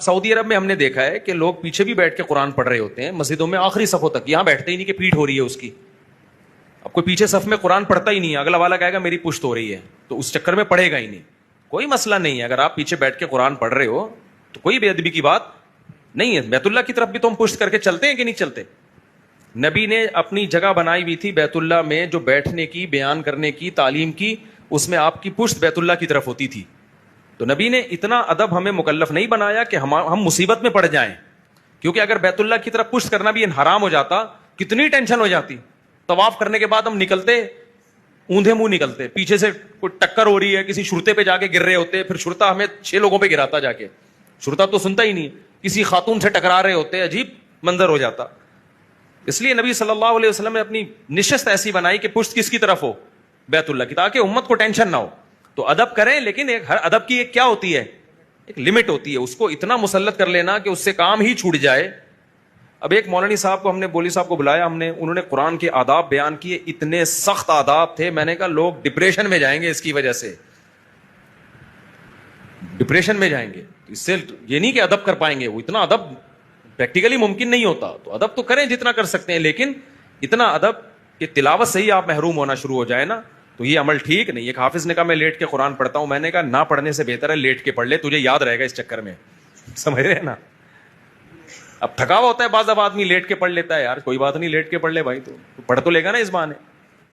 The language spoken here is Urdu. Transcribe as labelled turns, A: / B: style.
A: سعودی عرب میں ہم نے دیکھا ہے کہ لوگ پیچھے بھی بیٹھ کے قرآن پڑھ رہے ہوتے ہیں مسجدوں میں آخری صفوں تک, یہاں بیٹھتے ہی نہیں کہ پیٹھ ہو رہی ہے اس کی. اب کوئی پیچھے صف میں قرآن پڑھتا ہی نہیں ہے, اگلا والا کہے گا میری پشت ہو رہی ہے, تو اس چکر میں پڑھے گا ہی نہیں. کوئی مسئلہ نہیں ہے, اگر آپ پیچھے بیٹھ کے قرآن پڑھ رہے ہو تو کوئی بے ادبی کی بات نہیں ہے. بیت اللہ کی طرف بھی تو ہم پشت کر کے چلتے ہیں کہ نہیں چلتے؟ نبی نے اپنی جگہ بنائی ہوئی تھی بیت اللہ میں, جو بیٹھنے کی, بیان کرنے کی, تعلیم کی, اس میں آپ کی پشت بیت اللہ کی طرف ہوتی تھی. تو نبی نے اتنا ادب ہمیں مکلف نہیں بنایا کہ ہم مصیبت میں پڑ جائیں, کیونکہ اگر بیت اللہ کی طرف پشت کرنا بھی حرام ہو جاتا کتنی ٹینشن ہو جاتی. طواف کرنے کے بعد ہم نکلتے اوندھے منہ نکلتے, پیچھے سے کوئی ٹکر ہو رہی ہے, کسی شرطے پہ جا کے گر رہے ہوتے, پھر شرطا ہمیں 6 لوگوں پہ گراتا جا کے, شرطا تو سنتا ہی نہیں, کسی خاتون سے ٹکرا رہے ہوتے, عجیب منظر ہو جاتا. اس لیے نبی صلی اللہ علیہ وسلم نے اپنی نشست ایسی بنائی کہ پشت کس کی طرف ہو, بیت اللہ کی, تاکہ امت کو ٹینشن نہ ہو. تو ادب کریں, لیکن ہر ادب کی ایک کیا ہوتی ہے, ایک لمٹ ہوتی ہے. اس کو اتنا مسلط کر لینا کہ اس سے کام ہی چھوٹ جائے. اب ایک مولوی صاحب کو ہم نے, بولی صاحب کو بلایا ہم نے, انہوں نے قرآن کے آداب بیان کیے, اتنے سخت آداب تھے, میں نے کہا لوگ ڈپریشن میں جائیں گے اس کی وجہ سے, ڈپریشن میں جائیں گے. اس سے یہ نہیں کہ ادب کر پائیں گے, وہ اتنا ادب پریکٹیکلی ممکن نہیں ہوتا. تو ادب تو کریں جتنا کر سکتے ہیں, لیکن اتنا ادب کہ تلاوت سے ہی آپ محروم ہونا شروع ہو جائے نا, تو یہ عمل ٹھیک نہیں. ایک حافظ نے کہا میں لیٹ کے قرآن پڑھتا ہوں, میں نے کہا نہ پڑھنے سے بہتر ہے لیٹ کے پڑھ لے, تجھے یاد رہے گا اس چکر میں, سمجھ رہے ہیں نا. اب تھکا ہوا ہوتا ہے بعض اب آدمی لیٹ کے پڑھ لیتا ہے, یار کوئی بات نہیں لیٹ کے پڑھ لے بھائی, تو پڑھ تو لے گا نا اس بہانے.